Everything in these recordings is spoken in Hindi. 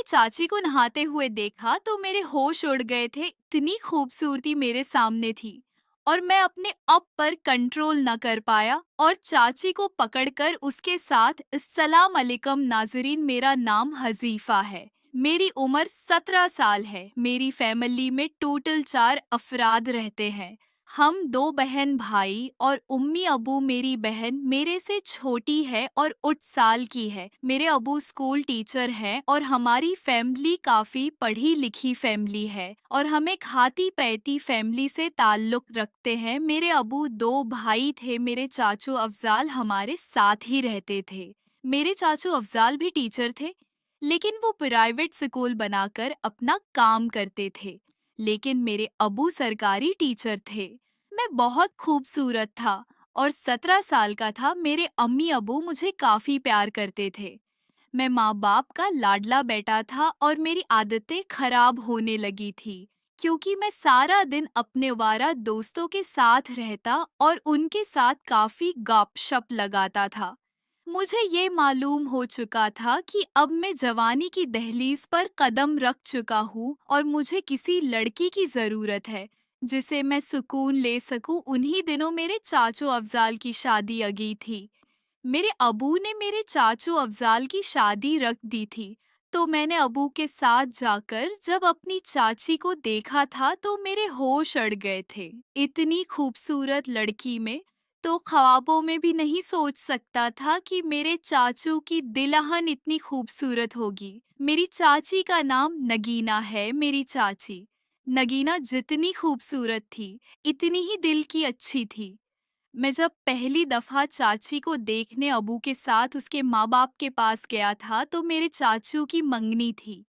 चाची को नहाते हुए देखा तो मेरे होश उड़ गए थे। इतनी खूबसूरती मेरे सामने थी और मैं अपने अप पर कंट्रोल न कर पाया और चाची को पकड़कर उसके साथ अस्सलाम अलैकुम नाजरीन, मेरा नाम हजीफा है। मेरी उम्र 17 साल है। मेरी फैमिली में टोटल 4 अफराद रहते हैं। हम 2 बहन भाई और उम्मी अबू। मेरी बहन मेरे से छोटी है और 8 साल की है। मेरे अबू स्कूल टीचर हैं और हमारी फैमिली काफी पढ़ी लिखी फैमिली है और हम एक खाती पैती फैमिली से ताल्लुक रखते हैं। मेरे अबू 2 भाई थे। मेरे चाचू अफजाल हमारे साथ ही रहते थे। मेरे चाचू अफजाल भी टीचर थे, लेकिन वो प्राइवेट स्कूल बनाकर अपना काम करते थे। लेकिन मेरे अबू सरकारी टीचर थे। मैं बहुत खूबसूरत था और 17 साल का था। मेरे अम्मी अबू मुझे काफी प्यार करते थे। मैं माँ बाप का लाडला बेटा था और मेरी आदतें खराब होने लगी थी क्योंकि मैं सारा दिन अपने वारा दोस्तों के साथ रहता और उनके साथ काफी गपशप लगाता था। मुझे ये मालूम हो चुका था कि अब मैं जवानी की दहलीज पर कदम रख चुका हूँ और मुझे किसी लड़की की जरूरत है जिसे मैं सुकून ले सकूं। उन्हीं दिनों मेरे चाचू अफजाल की शादी अगी थी। मेरे अबू ने मेरे चाचू अफजाल की शादी रख दी थी, तो मैंने अबू के साथ जाकर जब अपनी चाची को देखा था तो मेरे होश उड़ गए थे। इतनी खूबसूरत लड़की में तो ख्वाबों में भी नहीं सोच सकता था कि मेरे चाचू की दिलहन इतनी खूबसूरत होगी। मेरी चाची का नाम नगीना है। मेरी चाची नगीना जितनी खूबसूरत थी, इतनी ही दिल की अच्छी थी। मैं जब पहली दफा चाची को देखने अबू के साथ उसके माँ बाप के पास गया था तो मेरे चाचू की मंगनी थी।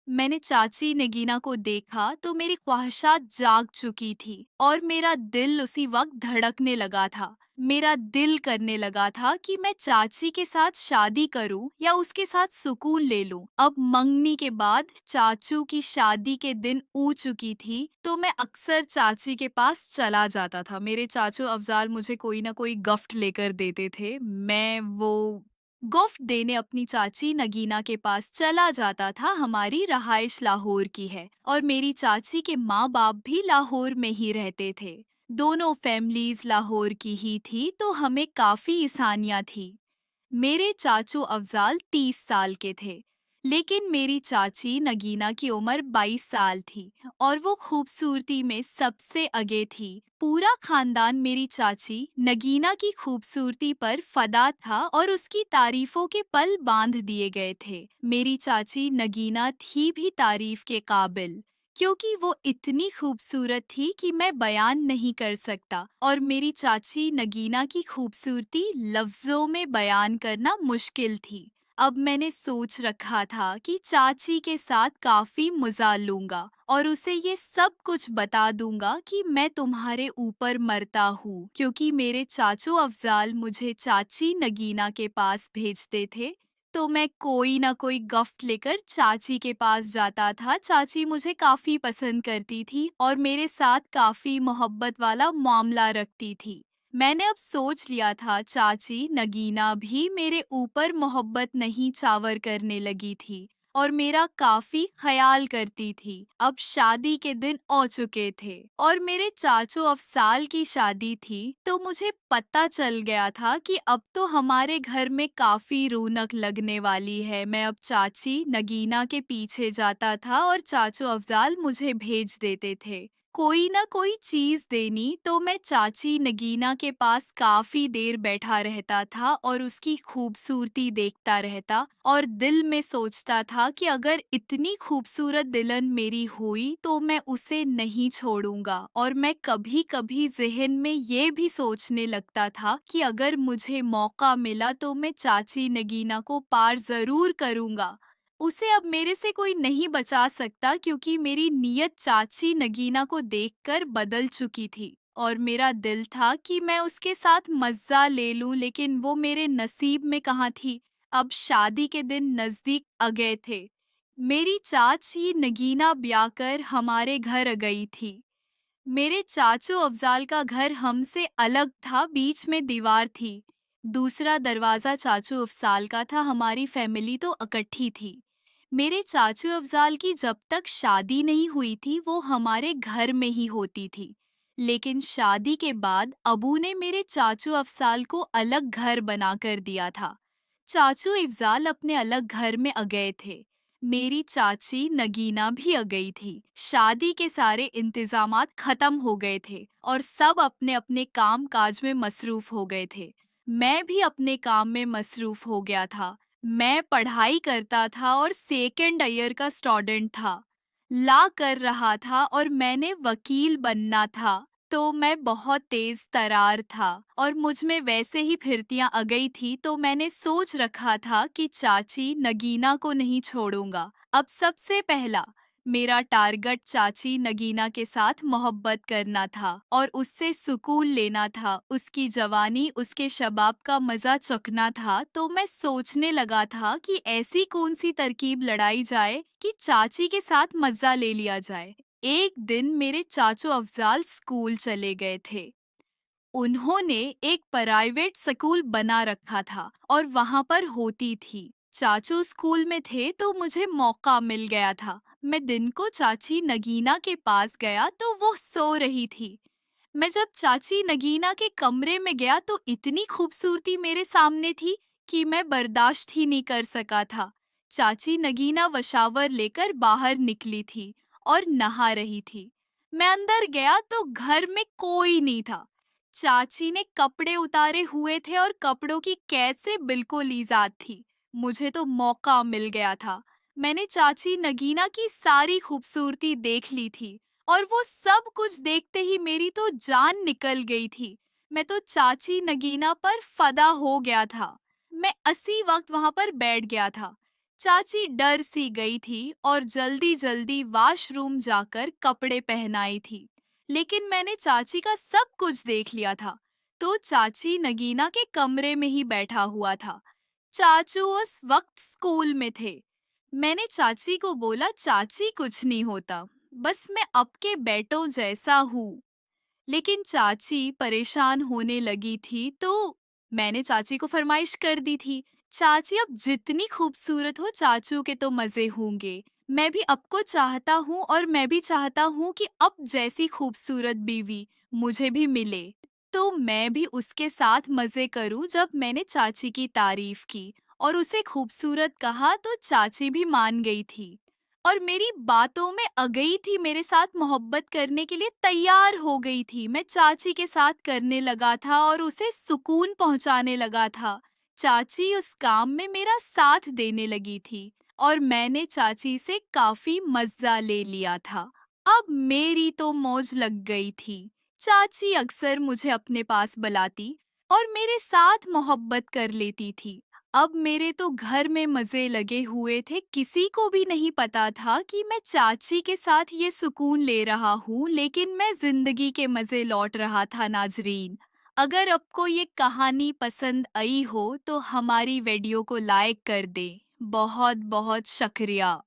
मैंने चाची नगीना को देखा तो मेरी ख्वाहिशात जाग चुकी थी और मेरा दिल उसी वक्त धड़कने लगा था। मेरा दिल करने लगा था कि मैं चाची के साथ शादी करूं या उसके साथ सुकून ले लूं। अब मंगनी के बाद चाचू की शादी के दिन ऊ चुकी थी तो मैं अक्सर चाची के पास चला जाता था। मेरे चाचू अफजाल मुझे कोई ना कोई गिफ्ट लेकर देते थे। मैं वो गिफ्ट देने अपनी चाची नगीना के पास चला जाता था। हमारी रहाइश लाहौर की है और मेरी चाची के माँ बाप भी लाहौर में ही रहते थे। दोनों फैमिलीज लाहौर की ही थी तो हमें काफी आसानियाँ थी। मेरे चाचू अफजाल 30 साल के थे, लेकिन मेरी चाची नगीना की उम्र 22 साल थी और वो खूबसूरती में सबसे आगे थी। पूरा खानदान मेरी चाची नगीना की खूबसूरती पर फदा था और उसकी तारीफों के पल बांध दिए गए थे। मेरी चाची नगीना थी भी तारीफ के काबिल, क्योंकि वो इतनी खूबसूरत थी कि मैं बयान नहीं कर सकता और मेरी चाची नगीना की खूबसूरती लफ्जों में बयान करना मुश्किल थी। अब मैंने सोच रखा था कि चाची के साथ काफी मजा लूंगा और उसे ये सब कुछ बता दूंगा कि मैं तुम्हारे ऊपर मरता हूँ, क्योंकि मेरे चाचू अफजाल मुझे चाची नगीना के पास भेजते थे। तो मैं कोई ना कोई गिफ्ट लेकर चाची के पास जाता था। चाची मुझे काफी पसंद करती थी और मेरे साथ काफी मोहब्बत वाला मामला रखती थी। मैंने अब सोच लिया था चाची नगीना भी मेरे ऊपर मोहब्बत नहीं चावर करने लगी थी और मेरा काफी ख्याल करती थी। अब शादी के दिन आ चुके थे और मेरे चाचू अफसाल की शादी थी, तो मुझे पता चल गया था कि अब तो हमारे घर में काफी रौनक लगने वाली है। मैं अब चाची नगीना के पीछे जाता था और चाचू अफजाल मुझे भेज देते थे कोई ना कोई चीज देनी, तो मैं चाची नगीना के पास काफी देर बैठा रहता था और उसकी खूबसूरती देखता रहता और दिल में सोचता था कि अगर इतनी खूबसूरत दुल्हन मेरी हुई तो मैं उसे नहीं छोड़ूंगा। और मैं कभी कभी जहन में ये भी सोचने लगता था कि अगर मुझे मौका मिला तो मैं चाची नगीना को पार जरूर करूंगा। उसे अब मेरे से कोई नहीं बचा सकता, क्योंकि मेरी नीयत चाची नगीना को देखकर बदल चुकी थी और मेरा दिल था कि मैं उसके साथ मजा ले लूं, लेकिन वो मेरे नसीब में कहाँ थी। अब शादी के दिन नजदीक आ गए थे। मेरी चाची नगीना ब्याह कर हमारे घर आ गई थी। मेरे चाचू अफजाल का घर हमसे अलग था, बीच में दीवार थी। दूसरा दरवाजा चाचू अफसाल का था। हमारी फैमिली तो इकट्ठी थी। मेरे चाचू अफ़ज़ाल की जब तक शादी नहीं हुई थी वो हमारे घर में ही होती थी। लेकिन शादी के बाद अबू ने मेरे चाचू अफ़ज़ाल को अलग घर बना कर दिया था। चाचू इफ़ज़ाल अपने अलग घर में आ गए थे। मेरी चाची नगीना भी आ गई थी। शादी के सारे इंतज़ामात ख़त्म हो गए थे और सब अपने-अपने काम-काज में मसरूफ़ हो गए थे। मैं भी अपने काम में मसरूफ़ हो गया था। मैं पढ़ाई करता था और सेकंड ईयर का स्टूडेंट था। ला कर रहा था और मैंने वकील बनना था। तो मैं बहुत तेज तरार था और मुझ में वैसे ही फिरतियां आ गई थी तो मैंने सोच रखा था कि चाची नगीना को नहीं छोड़ूंगा। अब सबसे पहला मेरा टारगेट चाची नगीना के साथ मोहब्बत करना था और उससे सुकून लेना था, उसकी जवानी, उसके शबाब का मजा चखना था। तो मैं सोचने लगा था कि ऐसी कौन सी तरकीब लड़ाई जाए कि चाची के साथ मजा ले लिया जाए। एक दिन मेरे चाचू अफजाल स्कूल चले गए थे। उन्होंने एक प्राइवेट स्कूल बना रखा था और वहां पर होती थी। चाचू स्कूल में थे तो मुझे मौका मिल गया था। मैं दिन को चाची नगीना के पास गया तो वो सो रही थी। मैं जब चाची नगीना के कमरे में गया तो इतनी खूबसूरती मेरे सामने थी कि मैं बर्दाश्त ही नहीं कर सका था। चाची नगीना वशावर लेकर बाहर निकली थी और नहा रही थी। मैं अंदर गया तो घर में कोई नहीं था। चाची ने कपड़े उतारे हुए थे और कपड़ों की कैद से बिल्कुल आजाद थी। मुझे तो मौका मिल गया था। मैंने चाची नगीना की सारी खूबसूरती देख ली थी और वो सब कुछ देखते ही मेरी तो जान निकल गई थी। मैं तो चाची नगीना पर फदा हो गया था। मैं इसी वक्त वहां पर बैठ गया था। चाची डर सी गई थी और जल्दी जल्दी वॉशरूम जाकर कपड़े पहनाई थी। लेकिन मैंने चाची का सब कुछ देख लिया था। तो चाची नगीना के कमरे में ही बैठा हुआ था। चाचू उस वक्त स्कूल में थे। मैंने चाची को बोला, चाची कुछ नहीं होता, बस मैं अब के बेटों जैसा हूँ। लेकिन चाची परेशान होने लगी थी तो मैंने चाची को फरमाइश कर दी थी, चाची अब जितनी खूबसूरत हो चाचू के तो मजे होंगे। मैं भी अब को चाहता हूँ और मैं भी चाहता हूँ कि अब जैसी खूबसूरत बीवी मुझे भी मिले। तो मैं भी उसके साथ मजे करूँ। जब मैंने चाची की तारीफ की और उसे खूबसूरत कहा तो चाची भी मान गई थी और मेरी बातों में आ गई थी, मेरे साथ मोहब्बत करने के लिए तैयार हो गई थी। मैं चाची के साथ करने लगा था और उसे सुकून पहुंचाने लगा था। चाची उस काम में मेरा साथ देने लगी थी और मैंने चाची से काफी मजा ले लिया था। अब मेरी तो मौज लग गई थी। चाची अक्सर मुझे अपने पास बुलाती और मेरे साथ मोहब्बत कर लेती थी। अब मेरे तो घर में मजे लगे हुए थे। किसी को भी नहीं पता था कि मैं चाची के साथ ये सुकून ले रहा हूँ, लेकिन मैं जिंदगी के मजे लौट रहा था। नाजरीन, अगर आपको ये कहानी पसंद आई हो तो हमारी वीडियो को लाइक कर दें। बहुत बहुत शुक्रिया।